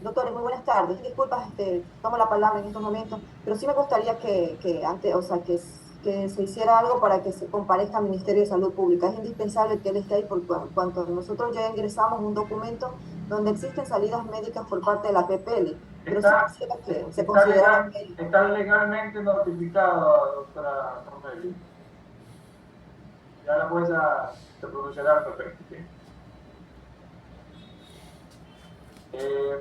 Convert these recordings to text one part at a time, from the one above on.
Doctores, muy buenas tardes. Disculpas, tomo la palabra en estos momentos, pero sí me gustaría que antes, o sea, que se hiciera algo para que se comparezca al Ministerio de Salud Pública. Es indispensable que él esté ahí por cuanto nosotros ya ingresamos un documento donde existen salidas médicas por parte de la PPL, pero sí Está, quisiera que se considerara un médico. está legalmente notificado, doctora Romelio. Ya la jueza se pronunciará al respecto. ¿Sí?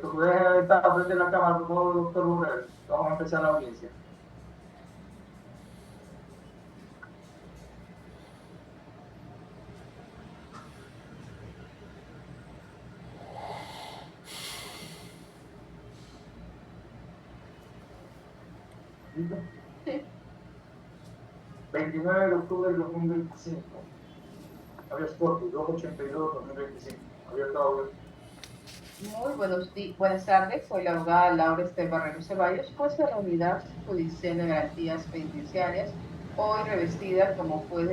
Tu puedes estar frente a la cámara, por favor, doctor Burrell. Vamos a empezar la audiencia. ¿Listo? Sí. 29 de octubre del 2025. Habeas corpus 282-2025. Abierto audio. Muy buenas tardes. Soy la abogada Laura Esther Barrero Ceballos, juez de la Unidad Judicial de Garantías Penitenciarias, hoy revestida como juez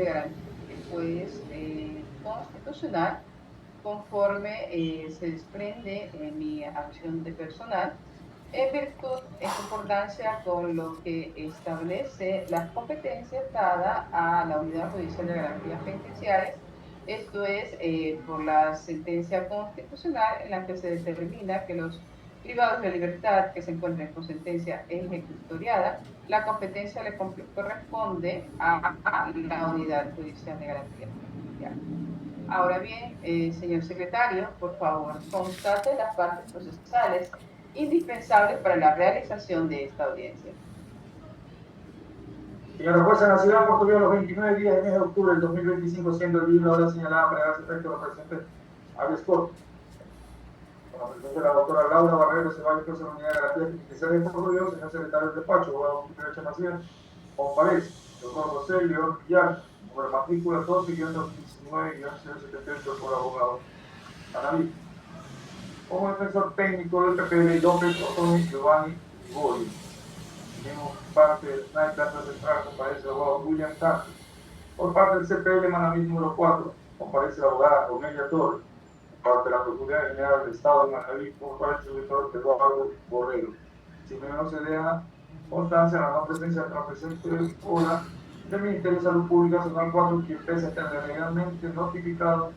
constitucional, conforme se desprende en mi acción de personal, en virtud, en concordancia con lo que establece las competencias dadas a la Unidad Judicial de Garantías Penitenciarias. Esto es por la sentencia constitucional en la que se determina que los privados de libertad que se encuentren con sentencia ejecutoriada, la competencia le corresponde a la Unidad Judicial de Garantías Penitenciarias. Ahora bien, señor secretario, por favor, constate las partes procesales indispensables para la realización de esta audiencia. Señora jueza, en la ciudad de Puerto Viejo, los 29 días del mes de octubre del 2025, siendo el día y la hora señalada para darse efecto a la presente habeas corpus. Con la presencia de la doctora Laura Barrero Ceballos, jueza de la Unidad de Garantías Penitenciarias de Puerto Viejo, señor secretario del despacho, abogado Derecho Nacional, comparece, doctor José León Villar, por la matrícula 12-19-078 por abogado Anaví. Como defensor técnico del PPL, López Otoni Giovanni Liborio. Tenemos parte del Planta Central, comparece el abogado William Castro. Por parte del CPL Manaví número 4, comparece la abogada Onelia Torres. Por parte de la Procuraduría General del Estado de Manaví, comparece el doctor Eduardo Borrero. Si no se deja constancia de la no presencia de la presente hora del Ministerio de Salud Pública Zonal 4, que pese a estar legalmente notificado,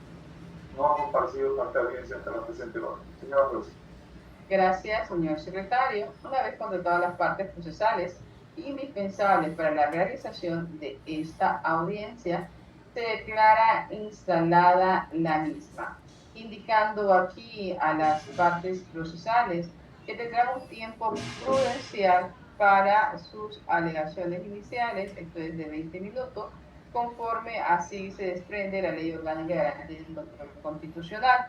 no ha comparecido ante audiencia hasta la presente hora. Señora jueza. Gracias, señor secretario. Una vez controladas las partes procesales indispensables para la realización de esta audiencia, se declara instalada la misma, indicando aquí a las partes procesales que tendrán un tiempo prudencial para sus alegaciones iniciales, esto es de 20 minutos, conforme así se desprende la Ley Orgánica de Garantías del Control Constitucional.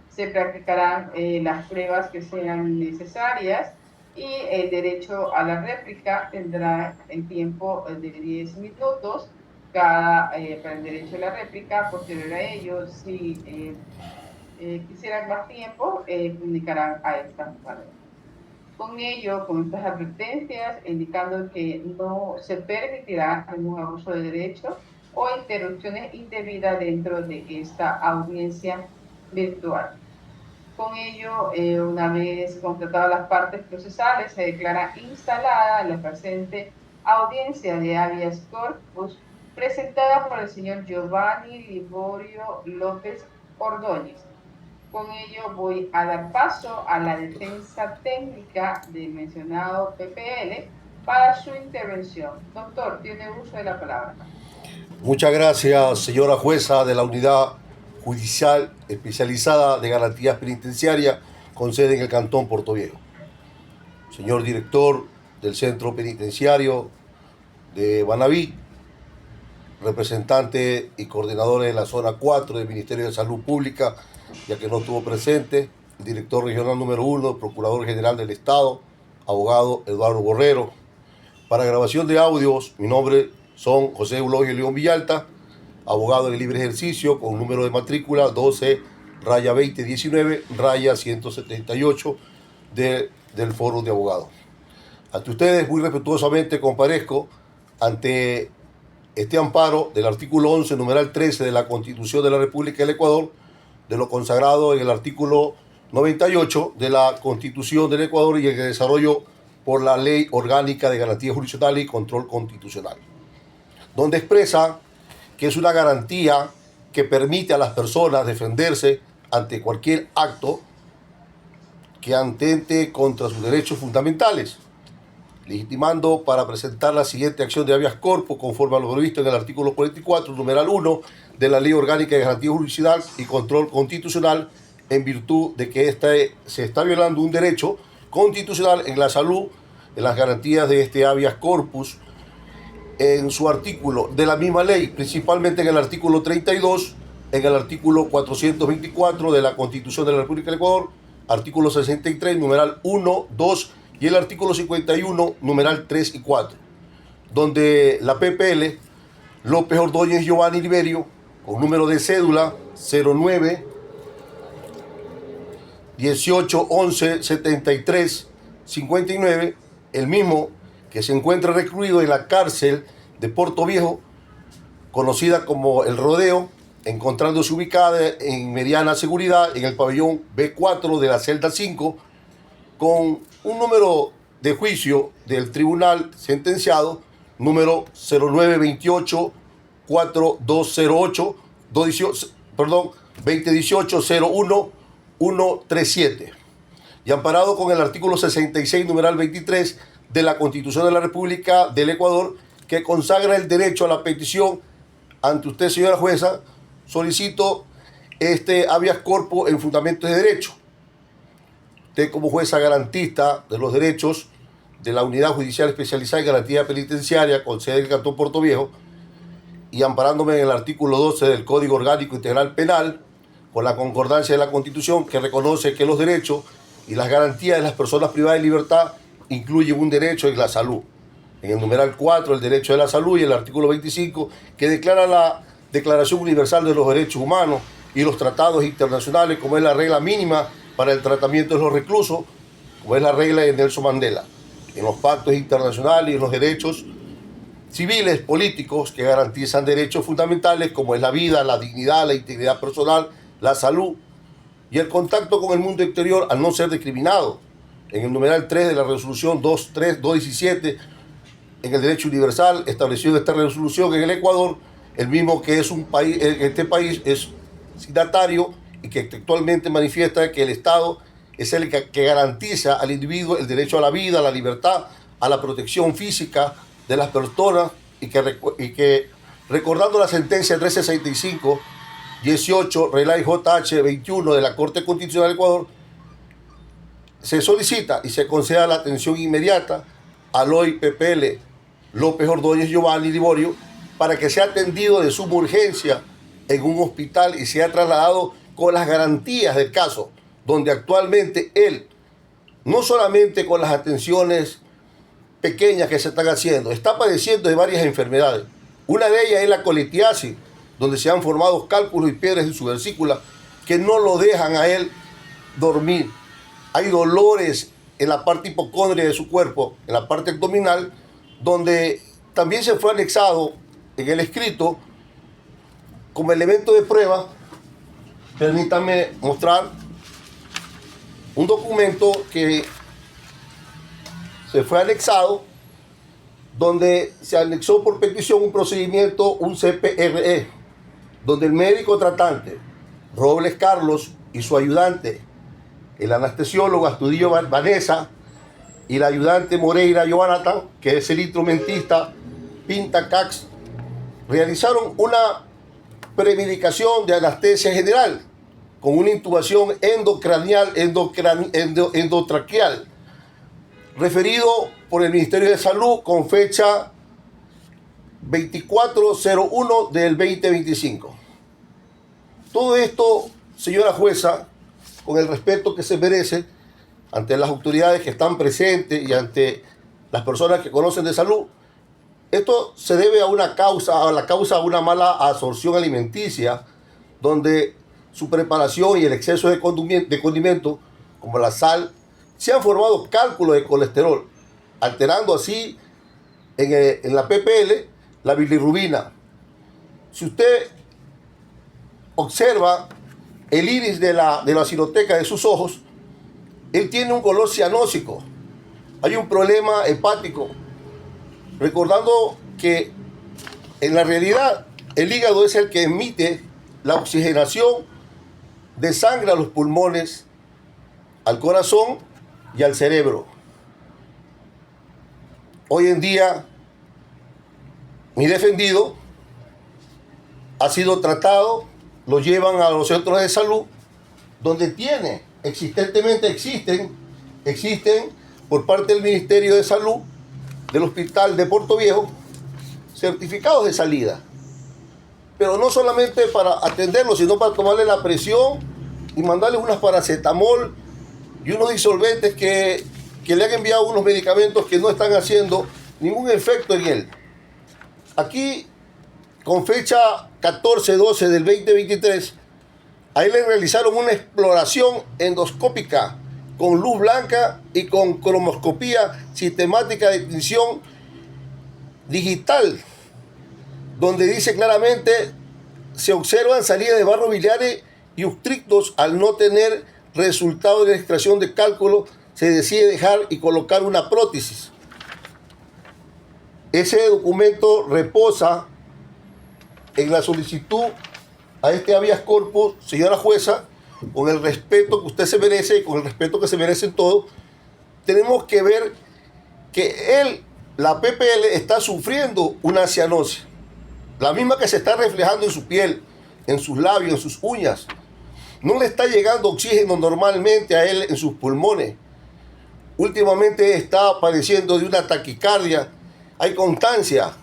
Se practicarán las pruebas que sean necesarias y el derecho a la réplica tendrá el tiempo de 10 minutos para el derecho a la réplica. Posterior a ello, si quisieran más tiempo, comunicarán a esta manera. Con ello, con estas advertencias, indicando que no se permitirá ningún abuso de derecho o interrupciones indebidas dentro de esta audiencia virtual. Con ello, una vez completadas las partes procesales, se declara instalada la presente audiencia de habeas corpus presentada por el señor Giovanni Liborio López Ordóñez. Con ello voy a dar paso a la defensa técnica del mencionado PPL para su intervención. Doctor, tiene uso de la palabra. Muchas gracias, señora jueza de la Unidad Judicial Especializada de Garantías Penitenciarias con sede en el Cantón Puerto Viejo. Señor director del Centro Penitenciario de Manaví, representante y coordinadores de la Zona 4 del Ministerio de Salud Pública, ya que no estuvo presente, el director regional número 1, el Procurador General del Estado, abogado Eduardo Borrero. Para grabación de audios, mi nombre son José Eulogio León Villalta, abogado de libre ejercicio, con número de matrícula 12-2019-178 del Foro de Abogados. Ante ustedes, muy respetuosamente comparezco ante este amparo del artículo 11, numeral 13 de la Constitución de la República del Ecuador, de lo consagrado en el artículo 98 de la Constitución del Ecuador y el desarrollo por la Ley Orgánica de Garantías Jurisdiccionales y Control Constitucional, donde expresa que es una garantía que permite a las personas defenderse ante cualquier acto que atente contra sus derechos fundamentales, legitimando para presentar la siguiente acción de habeas corpus conforme a lo previsto en el artículo 44, numeral 1 de la Ley Orgánica de Garantía Jurisdiccional y Control Constitucional, en virtud de que se está violando un derecho constitucional en la salud, en las garantías de este habeas corpus, en su artículo de la misma ley, principalmente en el artículo 32, en el artículo 424 de la Constitución de la República del Ecuador, artículo 63, numeral 1, 2, y el artículo 51, numeral 3 y 4, donde la PPL López Ordóñez Giovanni Liberio, con número de cédula 09 18 11 73 59, el mismo que se encuentra recluido en la cárcel de Puerto Viejo, conocida como El Rodeo, encontrándose ubicada en mediana seguridad en el pabellón B4 de la celda 5, con un número de juicio del tribunal sentenciado número 0928 4208 2018 01 137, y amparado con el artículo 66, numeral 23 de la Constitución de la República del Ecuador, que consagra el derecho a la petición. Ante usted, señora jueza, solicito este habeas corpus en fundamentos de derecho. Usted, como jueza garantista de los derechos de la Unidad Judicial Especializada en Garantía Penitenciaria con sede en el Cantón Puerto Viejo, y amparándome en el artículo 12 del Código Orgánico Integral Penal, con la concordancia de la Constitución, que reconoce que los derechos y las garantías de las personas privadas de libertad incluyen un derecho en la salud. En el numeral 4, el derecho de la salud, y el artículo 25, que declara la Declaración Universal de los Derechos Humanos y los tratados internacionales, como es la regla mínima para el tratamiento de los reclusos, como es la regla de Nelson Mandela, en los pactos internacionales y en los derechos civiles, políticos, que garantizan derechos fundamentales como es la vida, la dignidad, la integridad personal, la salud y el contacto con el mundo exterior al no ser discriminado. En el numeral 3 de la resolución 217, en el derecho universal establecido esta resolución en el Ecuador, el mismo que es un país, este país es signatario y que actualmente manifiesta que el Estado es el que garantiza al individuo el derecho a la vida, a la libertad, a la protección física de las personas, y que recordando la sentencia 365 18, Relay JH 21 de la Corte Constitucional del Ecuador, se solicita y se conceda la atención inmediata al hoy PPL López Ordóñez Giovanni Liberio para que sea atendido de suma urgencia en un hospital y sea trasladado con las garantías del caso, donde actualmente él, no solamente con las atenciones pequeñas que se están haciendo, está padeciendo de varias enfermedades. Una de ellas es la colitiasis, donde se han formado cálculos y piedras en su vesícula que no lo dejan a él dormir. Hay dolores en la parte hipocóndrica de su cuerpo, en la parte abdominal, donde también se fue anexado en el escrito como elemento de prueba. Permítanme mostrar un documento que se fue anexado, donde se anexó por petición un procedimiento, un CPRE, donde el médico tratante Robles Carlos y su ayudante, el anestesiólogo Astudillo Vanessa, y la ayudante Moreira Jonathan, que es el instrumentista Pinta Cax, realizaron una premedicación de anestesia general con una intubación endotraqueal, referido por el Ministerio de Salud con fecha 24/01 del 2025. Todo esto, señora jueza, con el respeto que se merece ante las autoridades que están presentes y ante las personas que conocen de salud, esto se debe a la causa de una mala absorción alimenticia, donde su preparación y el exceso de condimento, como la sal, se han formado cálculos de colesterol, alterando así en la PPL la bilirrubina. Si usted observa el iris de la cianoteca de sus ojos, él tiene un color cianósico. Hay un problema hepático. Recordando que en la realidad el hígado es el que emite la oxigenación de sangre a los pulmones, al corazón y al cerebro. Hoy en día, mi defendido ha sido tratado, lo llevan a los centros de salud, donde existen por parte del Ministerio de Salud del Hospital de Puerto Viejo certificados de salida, pero no solamente para atenderlo, sino para tomarle la presión y mandarle unas paracetamol y unos disolventes que le han enviado unos medicamentos que no están haciendo ningún efecto en él. Aquí, con fecha 14/12 del 2023, a él le realizaron una exploración endoscópica con luz blanca y con cromoscopía sistemática de tinción digital, donde dice claramente se observan salidas de barros biliares y obstructos. Al no tener resultado de la extracción de cálculo, se decide dejar y colocar una prótesis. Ese documento reposa en la solicitud a este habeas corpus, señora jueza, con el respeto que usted se merece y con el respeto que se merecen todos. Tenemos que ver que él, la PPL, está sufriendo una cianosis, la misma que se está reflejando en su piel, en sus labios, en sus uñas. No le está llegando oxígeno normalmente a él en sus pulmones. Últimamente está padeciendo de una taquicardia. Hay constancia.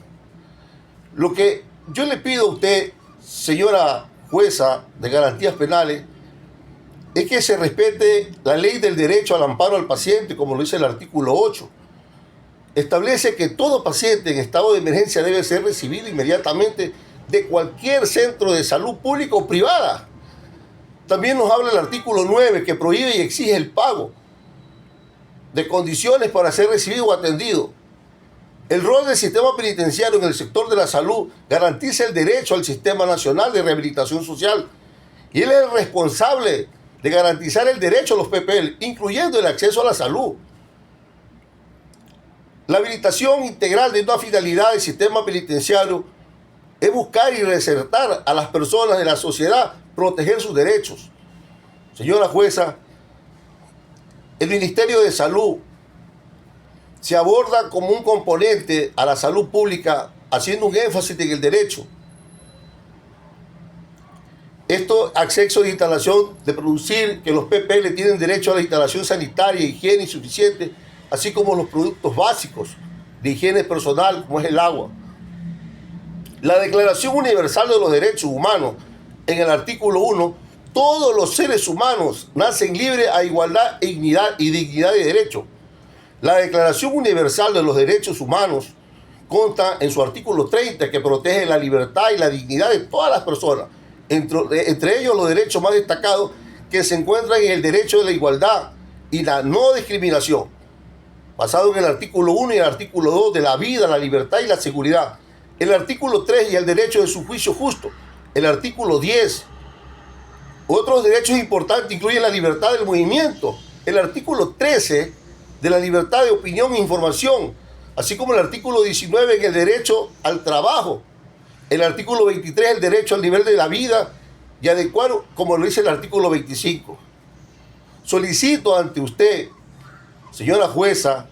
Lo que yo le pido a usted, señora jueza de garantías penales, es que se respete la ley del derecho al amparo al paciente, como lo dice el artículo 8. Establece que todo paciente en estado de emergencia debe ser recibido inmediatamente de cualquier centro de salud público o privada. También nos habla el artículo 9, que prohíbe y exige el pago de condiciones para ser recibido o atendido. El rol del sistema penitenciario en el sector de la salud garantiza el derecho al Sistema Nacional de Rehabilitación Social, y él es el responsable de garantizar el derecho a los PPL, incluyendo el acceso a la salud. La habilitación integral de una finalidad del sistema penitenciario es buscar y reinsertar a las personas de la sociedad, proteger sus derechos. Señora jueza, el Ministerio de Salud se aborda como un componente a la salud pública, haciendo un énfasis en el derecho. Esto, acceso de instalación, de producir, que los PPL tienen derecho a la instalación sanitaria, higiene insuficiente, así como los productos básicos de higiene personal, como es el agua. La Declaración Universal de los Derechos Humanos, en el artículo 1, todos los seres humanos nacen libres a igualdad y dignidad de derecho. La Declaración Universal de los Derechos Humanos consta en su artículo 30, que protege la libertad y la dignidad de todas las personas, entre ellos los derechos más destacados, que se encuentran en el derecho de la igualdad y la no discriminación, basado en el artículo 1 y el artículo 2 de la vida, la libertad y la seguridad. El artículo 3 y el derecho de su juicio justo. El artículo 10. Otros derechos importantes incluyen la libertad del movimiento. El artículo 13 de la libertad de opinión e información, así como el artículo 19 en el derecho al trabajo. El artículo 23 el derecho al nivel de la vida y adecuado, como lo dice el artículo 25. Solicito ante usted, señora jueza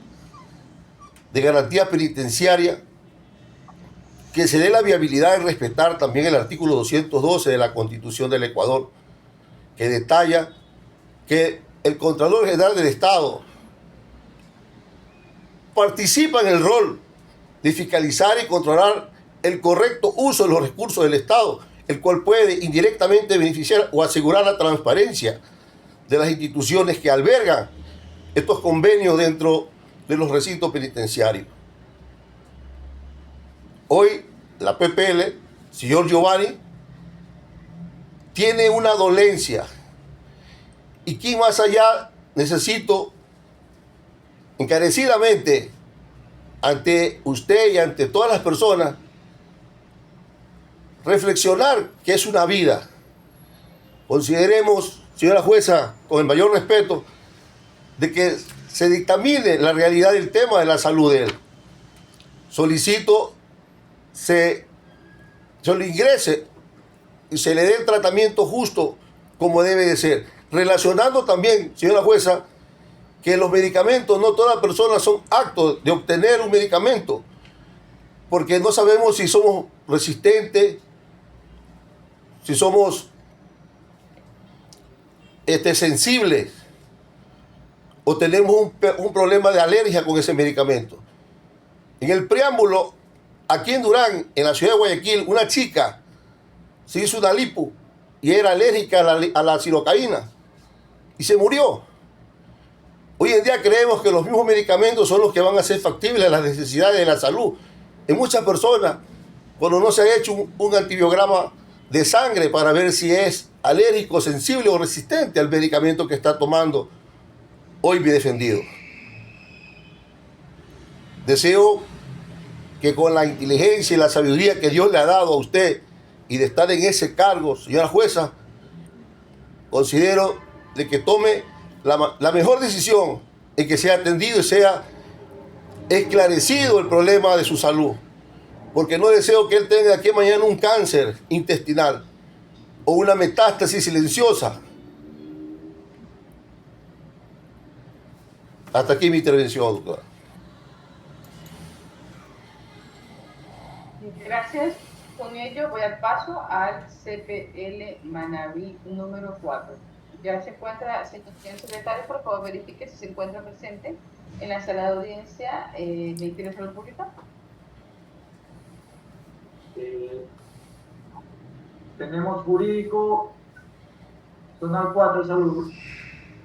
de garantía penitenciaria, que se dé la viabilidad de respetar también el artículo 212 de la Constitución del Ecuador, que detalla que el Contralor General del Estado participa en el rol de fiscalizar y controlar el correcto uso de los recursos del Estado, el cual puede indirectamente beneficiar o asegurar la transparencia de las instituciones que albergan estos convenios dentro de los recintos penitenciarios. Hoy la PPL, señor Giovanni, tiene una dolencia, y que más allá necesito encarecidamente ante usted y ante todas las personas reflexionar que es una vida, consideremos, señora jueza, con el mayor respeto, de que se dictamine la realidad del tema de la salud de él. Solicito se le ingrese y se le dé el tratamiento justo como debe de ser. Relacionando también, señora jueza, que los medicamentos, no todas las personas son aptos de obtener un medicamento, porque no sabemos si somos resistentes, si somos sensibles o tenemos un problema de alergia con ese medicamento. En el preámbulo, aquí en Durán, en la ciudad de Guayaquil, una chica se hizo una lipo y era alérgica a la silocaína y se murió. Hoy en día creemos que los mismos medicamentos son los que van a ser factibles a las necesidades de la salud. En muchas personas, cuando no se ha hecho un antibiograma de sangre para ver si es alérgico, sensible o resistente al medicamento que está tomando, hoy bien defendido. Deseo que con la inteligencia y la sabiduría que Dios le ha dado a usted y de estar en ese cargo, señora jueza, considero de que tome la mejor decisión en que sea atendido y sea esclarecido el problema de su salud. Porque no deseo que él tenga aquí mañana un cáncer intestinal o una metástasis silenciosa. Hasta aquí mi intervención, doctora. Gracias. Con ello voy al paso al CPL Manabí número 4. Ya se encuentra, señor secretario, por favor verifique si se encuentra presente en la sala de audiencia del Ministerio de Salud Pública. Tenemos jurídico zonal 4 de salud.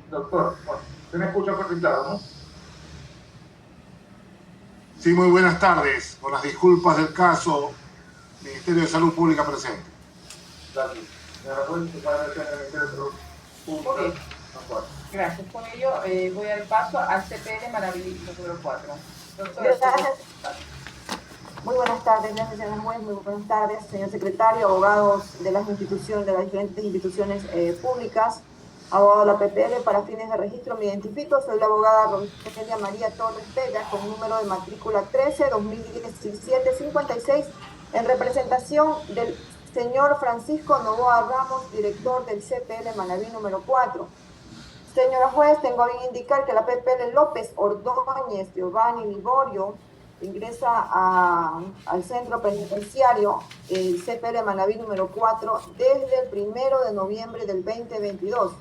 Doctor, bueno, se me escucha perfectado, ¿no? Sí, muy buenas tardes. Con las disculpas del caso, Ministerio de Salud Pública presente. Gracias. Señora juez, se para el Ministerio de Salud Pública. Okay. Gracias. Con ello voy al paso al CPL Manabí número 4. Doctor, gracias. Muy buenas tardes, gracias señor juez, muy buenas tardes, señor secretario, abogados de las instituciones, de las diferentes instituciones públicas, abogado de la PPL. Para fines de registro me identifico, soy la abogada Rogelia María Torres Vega, con número de matrícula 13-2017-56, en representación del señor Francisco Novoa Ramos, director del CPL Manabí número 4. Señora juez, tengo a bien indicar que la PPL López Ordóñez Giovanni Liborio ingresa al centro penitenciario, el CPL Manabí número 4, desde el 1 de noviembre del 2022.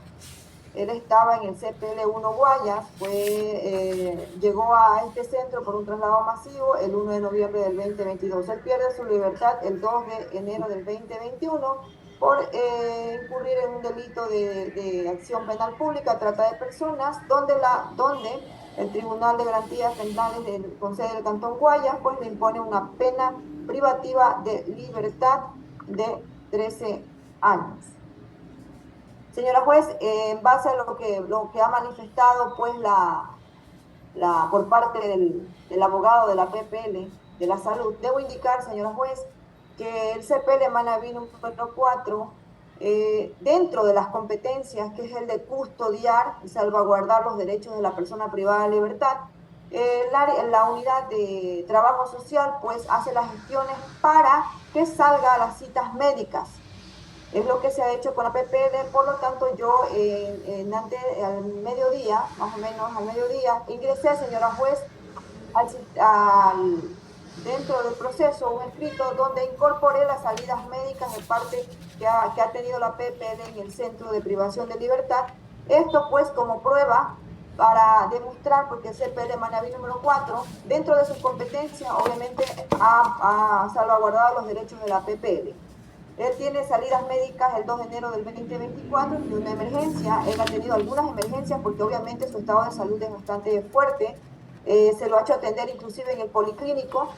Él estaba en el CPL 1 Guayas, llegó a este centro por un traslado masivo el 1 de noviembre del 2022. Él pierde su libertad el 2 de enero del 2021 por incurrir en un delito de acción penal pública, trata de personas, donde el Tribunal de Garantías Penales del Consejo del Cantón Guayas pues le impone una pena privativa de libertad de 13 años. Señora juez, en base a lo que ha manifestado pues por parte del abogado de la PPL de la salud, debo indicar, señora juez, que el CPL Manabí número 4, dentro de las competencias, que es el de custodiar y salvaguardar los derechos de la persona privada de libertad, la unidad de trabajo social pues hace las gestiones para que salga a las citas médicas. Es lo que se ha hecho con la PPL. Por lo tanto, yo al mediodía, más o menos al mediodía, ingresé, señora juez, dentro del proceso un escrito donde incorporé las salidas médicas de parte que ha tenido la PPL en el centro de privación de libertad. Esto pues como prueba para demostrar, porque el CPL Manabí número 4, dentro de sus competencias, obviamente ha salvaguardado los derechos de la PPL. Él tiene salidas médicas el 2 de enero del 2024 y una emergencia. Él ha tenido algunas emergencias porque obviamente su estado de salud es bastante fuerte. Se lo ha hecho atender inclusive en el policlínico.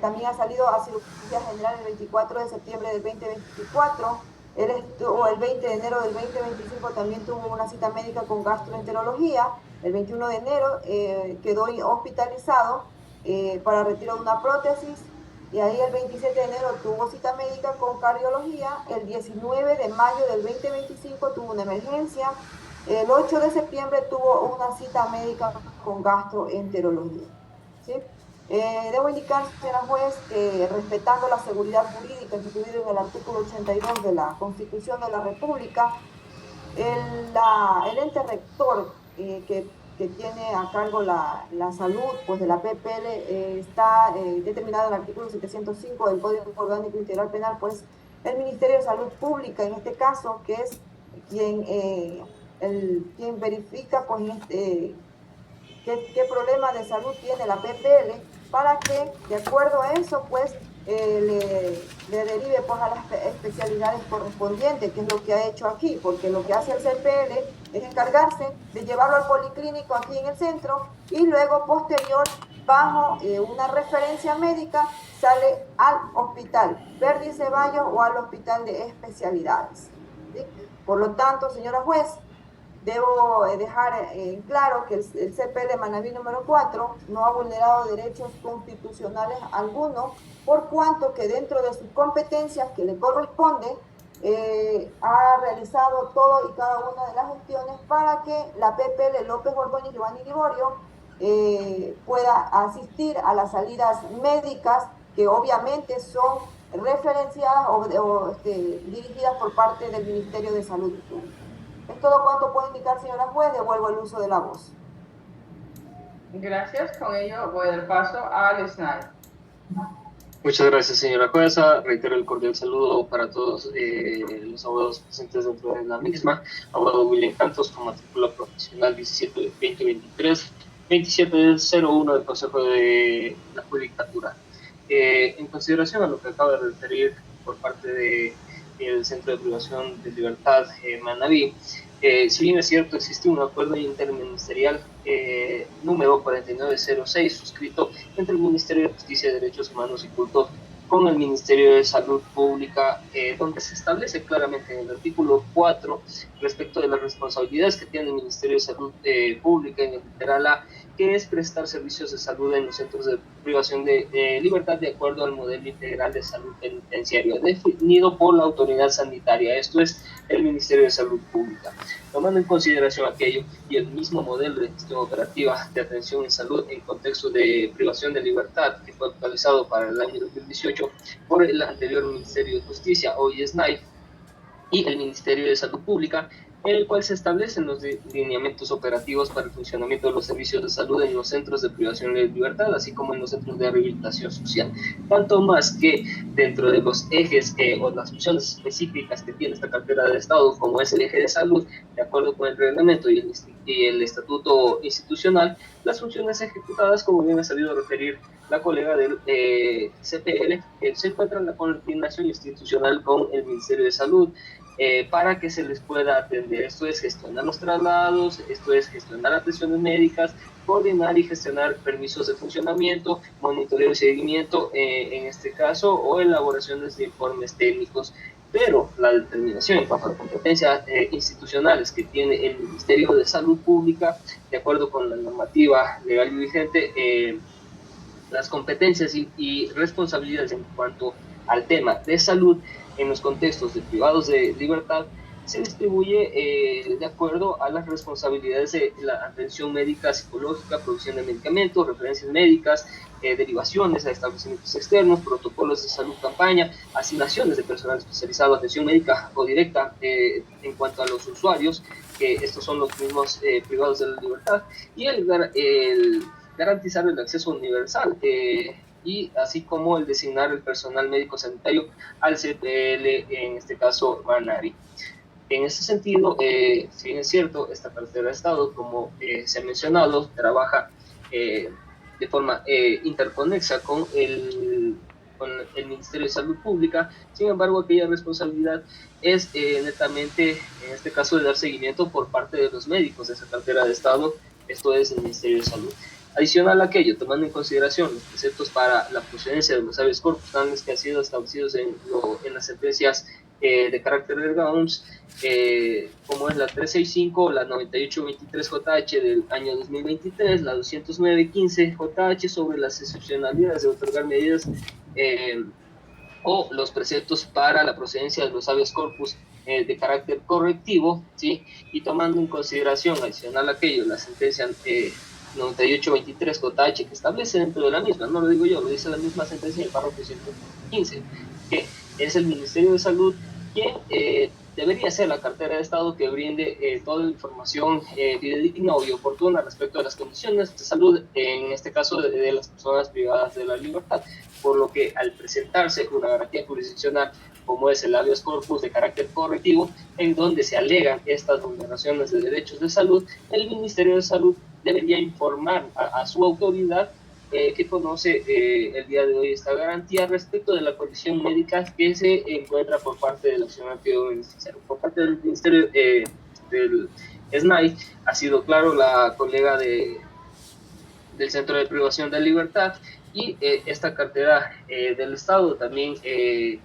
También ha salido a cirugía general el 24 de septiembre del 2024. Él estuvo el 20 de enero del 2025, también tuvo una cita médica con gastroenterología. El 21 de enero quedó hospitalizado para retiro de una prótesis. y ahí el 27 de enero tuvo cita médica con cardiología, el 19 de mayo del 2025 tuvo una emergencia, el 8 de septiembre tuvo una cita médica con gastroenterología. ¿Sí? Debo indicar, señora juez, que respetando la seguridad jurídica incluido en el artículo 82 de la Constitución de la República, el ente rector que tiene a cargo la salud pues, de la PPL está determinado en el artículo 705 del Código Orgánico Integral Penal, pues el Ministerio de Salud Pública, en este caso, que es quien verifica pues, qué problema de salud tiene la PPL, para que, de acuerdo a eso, pues, le derive pues, a las especialidades correspondientes, que es lo que ha hecho aquí, porque lo que hace el CPL es encargarse de llevarlo al policlínico aquí en el centro y luego, posterior, bajo una referencia médica, sale al hospital Verdi Ceballos o al hospital de especialidades. ¿Sí? Por lo tanto, señora juez, debo dejar en claro que el CP de Manabí número 4 no ha vulnerado derechos constitucionales algunos, por cuanto que dentro de sus competencias que le corresponde, ha realizado todo y cada una de las gestiones para que la PPL López Borgoño y Giovanni Liborio pueda asistir a las salidas médicas que obviamente son referenciadas o dirigidas por parte del Ministerio de Salud Pública. Es todo cuanto puede indicar, señora juez. Devuelvo el uso de la voz. Gracias. Con ello voy a dar paso al SNAI. Muchas gracias, señora jueza. Reitero el cordial saludo para todos los abogados presentes dentro de la misma. Abogado William Cantos, con matrícula profesional 17-2023, 2701 del Consejo de la Judicatura. En consideración a lo que acaba de referir por parte del Centro de Privación de Libertad Manabí, si bien es cierto, existe un acuerdo interministerial número 4906 suscrito entre el Ministerio de Justicia, Derechos Humanos y Culto con el Ministerio de Salud Pública, donde se establece claramente en el artículo 4 respecto de las responsabilidades que tiene el Ministerio de Salud Pública en el literal A, que es prestar servicios de salud en los centros de privación de libertad de acuerdo al modelo integral de salud penitenciario definido por la autoridad sanitaria, esto es el Ministerio de Salud Pública. Tomando en consideración aquello y el mismo modelo de gestión operativa de atención en salud en contexto de privación de libertad que fue actualizado para el año 2018 por el anterior Ministerio de Justicia, hoy SNAI, y el Ministerio de Salud Pública, en el cual se establecen los lineamientos operativos para el funcionamiento de los servicios de salud en los centros de privación de libertad, así como en los centros de rehabilitación social. Tanto más que dentro de los ejes o las funciones específicas que tiene esta cartera de Estado, como es el eje de salud, de acuerdo con el reglamento y el estatuto institucional, las funciones ejecutadas, como bien ha sabido referir la colega del CPL, se encuentran en la coordinación institucional con el Ministerio de Salud, para que se les pueda atender. Esto es gestionar los traslados, esto es gestionar atenciones médicas, coordinar y gestionar permisos de funcionamiento, monitoreo y seguimiento, en este caso, o elaboraciones de informes técnicos. Pero la determinación en cuanto a las competencias institucionales que tiene el Ministerio de Salud Pública, de acuerdo con la normativa legal y vigente, las competencias y responsabilidades en cuanto al tema de salud en los contextos de privados de libertad se distribuye de acuerdo a las responsabilidades de la atención médica, psicológica, producción de medicamentos, referencias médicas, derivaciones a establecimientos externos, protocolos de salud campaña, asignaciones de personal especializado, atención médica o directa en cuanto a los usuarios, que estos son los mismos privados de la libertad, y el garantizar el acceso universal, y así como el designar el personal médico sanitario al CPL, en este caso Manabí. En ese sentido, si bien es cierto, esta cartera de Estado, como se ha mencionado, trabaja de forma interconexa con el Ministerio de Salud Pública. Sin embargo, aquella responsabilidad es netamente, en este caso, de dar seguimiento por parte de los médicos de esa cartera de Estado, esto es el Ministerio de Salud. Adicional a aquello, tomando en consideración los preceptos para la procedencia de los habeas corpus tales que han sido establecidos en las sentencias de carácter erga omnes, como es la 365, la 9823 JH del año 2023, la 20915 JH sobre las excepcionalidades de otorgar medidas o los preceptos para la procedencia de los habeas corpus de carácter correctivo, ¿sí? Y tomando en consideración adicional a aquello, la sentencia 9823 JH que establece dentro de la misma, no lo digo yo, lo dice la misma sentencia del párrafo 115, que es el Ministerio de Salud quien debería ser la cartera de Estado que brinde toda la información fidedigna y oportuna respecto a las condiciones de salud, en este caso de las personas privadas de la libertad, por lo que al presentarse una garantía jurisdiccional como es el habeas corpus de carácter correctivo, en donde se alegan estas vulneraciones de derechos de salud, el Ministerio de Salud debería informar a su autoridad que conoce el día de hoy esta garantía respecto de la condición médica que se encuentra por parte del accionario beneficiario. Por parte del Ministerio del SNAI ha sido claro la colega del Centro de Privación de Libertad y esta cartera del Estado también en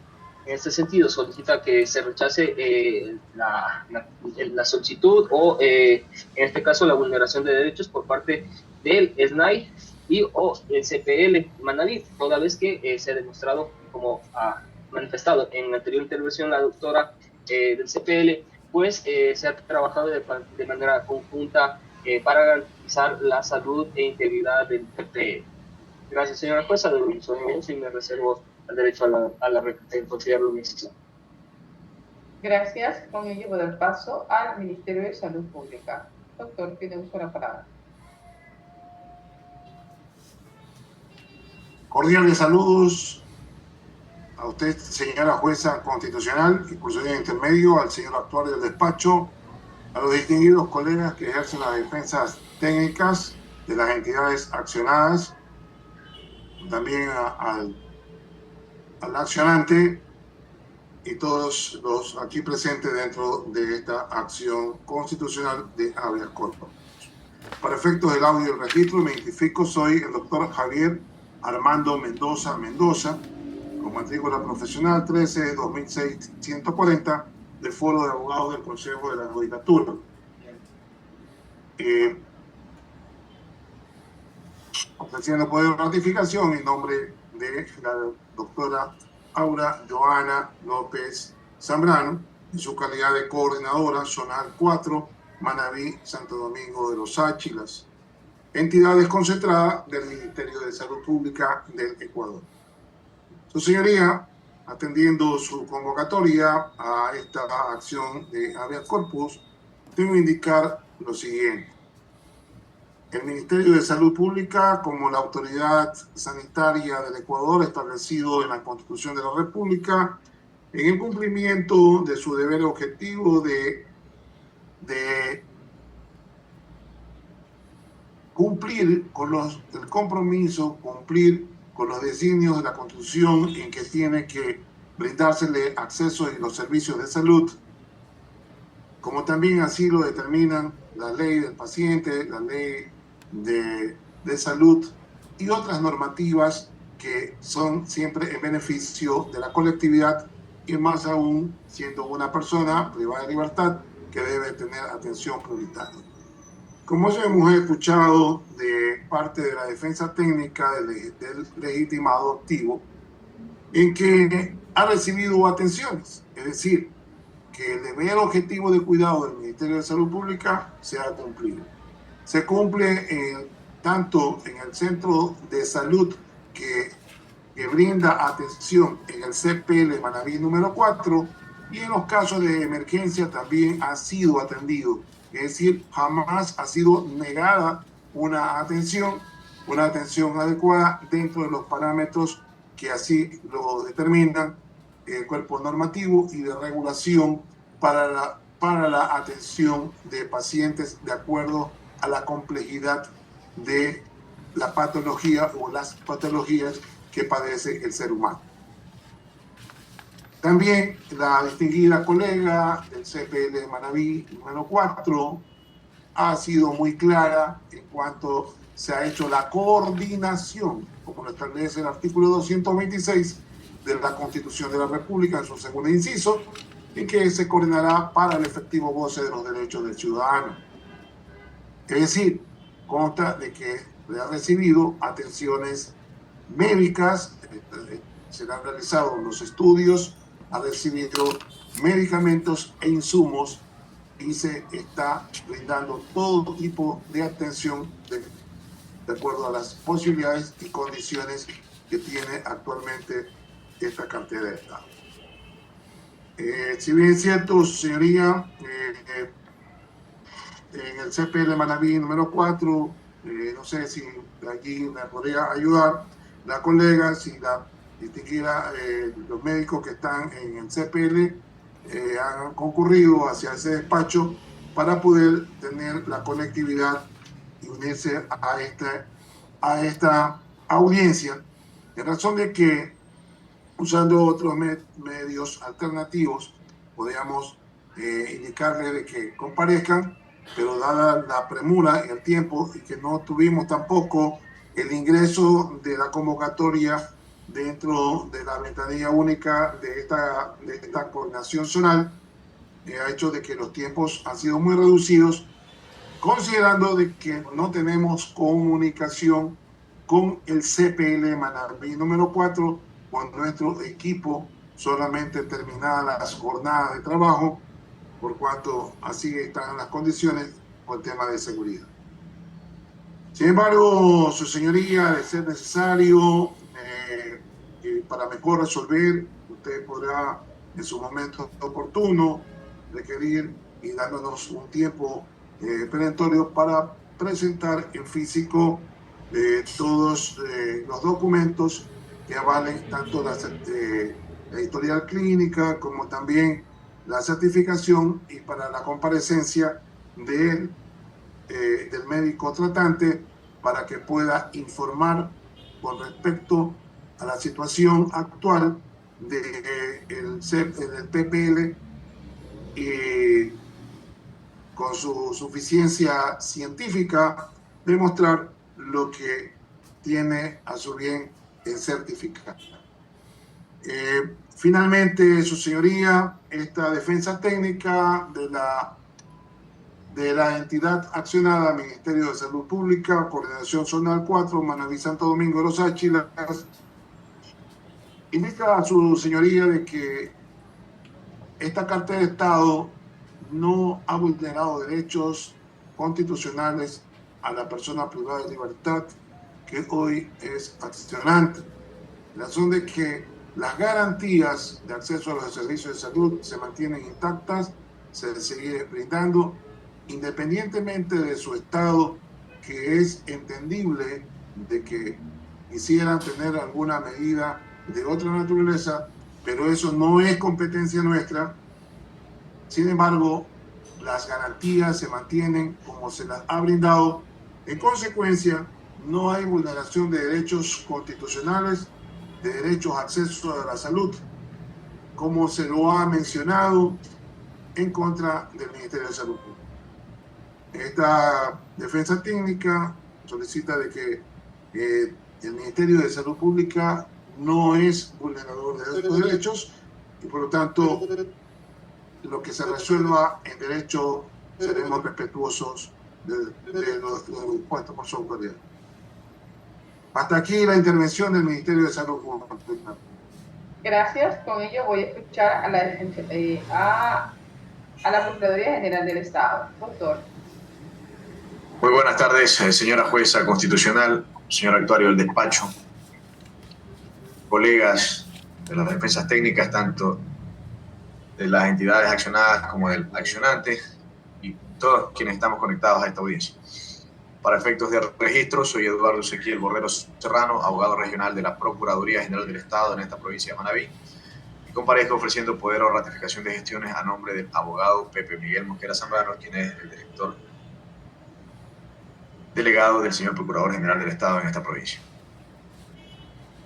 este sentido solicita que se rechace la solicitud o en este caso la vulneración de derechos por parte del SNAI y o el CPL Manaví, toda vez que se ha demostrado, como ha manifestado en la anterior intervención la doctora del CPL, pues se ha trabajado de manera conjunta para garantizar la salud e integridad del CPL. Gracias, señora jueza, de los y me reservo el derecho a la réplica de considerarlo necesario. Gracias. Con ello voy a dar paso al Ministerio de Salud Pública. Doctor, tiene uso de la palabra. Cordiales saludos a usted, señora jueza constitucional y por su día intermedio, al señor actuario del despacho, a los distinguidos colegas que ejercen las defensas técnicas de las entidades accionadas, también al accionante y todos los aquí presentes dentro de esta acción constitucional de habeas corpus. Para efectos del audio y el registro, me identifico, soy el doctor Javier Armando Mendoza, con matrícula profesional 13-2006-140 del Foro de Abogados del Consejo de la Judicatura. Ofreciendo poder de ratificación en nombre de la doctora Aura Joana López Zambrano, en su calidad de coordinadora zonal 4, Manaví, Santo Domingo de los Áchilas, entidad desconcentrada del Ministerio de Salud Pública del Ecuador. Su señoría, atendiendo su convocatoria a esta acción de habeas corpus, tengo que indicar lo siguiente. El Ministerio de Salud Pública, como la autoridad sanitaria del Ecuador establecido en la Constitución de la República, en el cumplimiento de su deber objetivo de cumplir con el compromiso, cumplir con los designios de la Constitución en que tiene que brindársele acceso a los servicios de salud, como también así lo determinan la ley del paciente, la ley de salud y otras normativas que son siempre en beneficio de la colectividad y más aún siendo una persona privada de libertad que debe tener atención prioritaria. Como eso hemos escuchado de parte de la defensa técnica del legitimado activo, en que ha recibido atenciones, es decir, que el deber objetivo de cuidado del Ministerio de Salud Pública se ha cumplido. Se cumple tanto en el centro de salud que brinda atención en el CPL Manaví número 4 y en los casos de emergencia también ha sido atendido. Es decir, jamás ha sido negada una atención adecuada dentro de los parámetros que así lo determinan el cuerpo normativo y de regulación para la atención de pacientes de acuerdo a la complejidad de la patología o las patologías que padece el ser humano. También la distinguida colega del CPL Manaví número 4 ha sido muy clara en cuanto se ha hecho la coordinación, como lo establece el artículo 226 de la Constitución de la República en su segundo inciso, en que se coordinará para el efectivo goce de los derechos del ciudadano. Es decir, consta de que le ha recibido atenciones médicas, se le han realizado los estudios, ha recibido medicamentos e insumos y se está brindando todo tipo de atención de acuerdo a las posibilidades y condiciones que tiene actualmente esta cartera de Estado. Si bien es cierto, señoría, en el CPL Manabí número 4, no sé si aquí me podría ayudar la colega, si la distinguida, los médicos que están en el CPL han concurrido hacia ese despacho para poder tener la conectividad y unirse a esta audiencia, en razón de que usando otros medios alternativos podríamos indicarle de que comparezcan, pero dada la premura y el tiempo y que no tuvimos tampoco el ingreso de la convocatoria dentro de la ventanilla única de esta coordinación zonal, ha hecho de que los tiempos han sido muy reducidos, considerando de que no tenemos comunicación con el CPL Manabí número 4, con nuestro equipo solamente terminadas las jornadas de trabajo, por cuanto así están las condiciones por el tema de seguridad. Sin embargo, su señoría, de ser necesario, para mejor resolver, usted podrá en su momento oportuno requerir y dándonos un tiempo perentorio para presentar en físico todos los documentos que avalen tanto la historial clínica como también la certificación y para la comparecencia del médico tratante para que pueda informar con respecto a la situación actual del PPL y con su suficiencia científica demostrar lo que tiene a su bien en certificar. Finalmente, su señoría, esta defensa técnica de la entidad accionada, Ministerio de Salud Pública, Coordinación Zonal 4, Manabí, Santo Domingo, Los Áchilas, indica a su señoría de que esta Carta de Estado no ha vulnerado derechos constitucionales a la persona privada de libertad que hoy es accionante. La razón de que las garantías de acceso a los servicios de salud se mantienen intactas, se sigue brindando, independientemente de su estado, que es entendible de que quisieran tener alguna medida de otra naturaleza, pero eso no es competencia nuestra. Sin embargo, las garantías se mantienen como se las ha brindado. En consecuencia, no hay vulneración de derechos constitucionales, de derechos a acceso a la salud, como se lo ha mencionado en contra del Ministerio de Salud Pública. Esta defensa técnica solicita de que el Ministerio de Salud Pública no es vulnerador de estos derechos y por lo tanto lo que se resuelva en derecho seremos respetuosos de los dispuestos por su autoridad. Hasta aquí la intervención del Ministerio de Salud Pública. Gracias. Con ello voy a escuchar a la Procuraduría General del Estado. Doctor. Muy buenas tardes, señora jueza constitucional, señor actuario del despacho, colegas de las defensas técnicas, tanto de las entidades accionadas como del accionante y todos quienes estamos conectados a esta audiencia. Para efectos de registro, soy Eduardo Ezequiel Borrero Serrano, abogado regional de la Procuraduría General del Estado en esta provincia de Manabí, y comparezco ofreciendo poder o ratificación de gestiones a nombre del abogado Pepe Miguel Mosquera Zambrano, quien es el director delegado del señor Procurador General del Estado en esta provincia.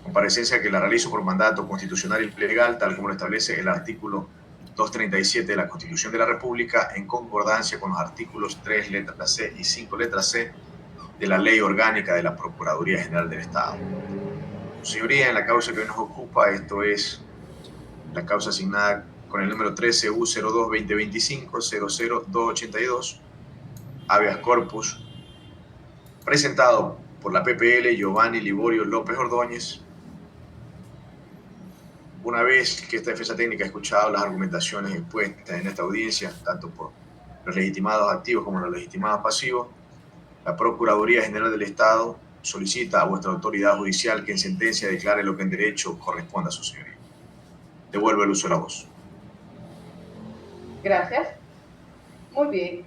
Comparecencia que la realizo por mandato constitucional y legal, tal como lo establece el artículo 237 de la Constitución de la República, en concordancia con los artículos 3 letra C y 5 letra C de la Ley Orgánica de la Procuraduría General del Estado. Señoría, en la causa que hoy nos ocupa, esto es la causa asignada con el número 13U02-2025-00282, habeas corpus, presentado por la PPL Giovanni Liborio López Ordóñez, Una vez que esta defensa técnica ha escuchado las argumentaciones expuestas en esta audiencia, tanto por los legitimados activos como los legitimados pasivos, la Procuraduría General del Estado solicita a vuestra autoridad judicial que en sentencia declare lo que en derecho corresponda a su señoría. Devuelvo el uso de la voz. Gracias. Muy bien.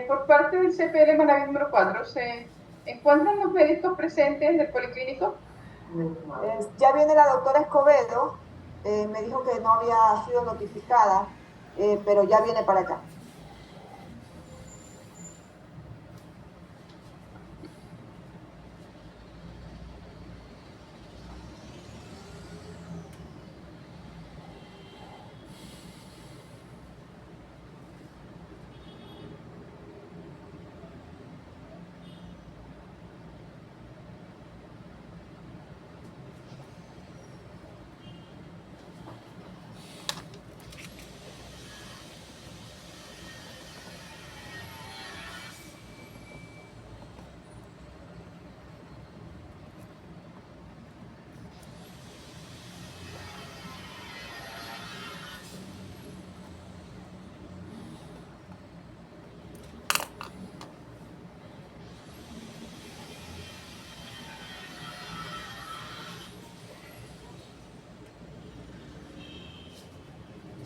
Por parte del CPL Manaví número 4, ¿se encuentran los médicos presentes del policlínico? Ya viene la doctora Escobedo, me dijo que no había sido notificada, pero ya viene para acá.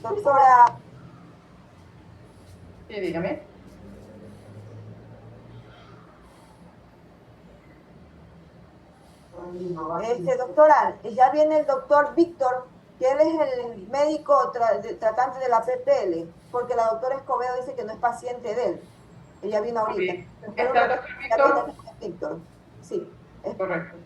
Doctora. Sí, dígame. Doctora, ya viene el doctor Víctor, que él es el médico tratante de la PPL, porque la doctora Escobedo dice que no es paciente de él. Ella vino ahorita. ¿Está el doctor Víctor? Víctor. Sí. Correcto.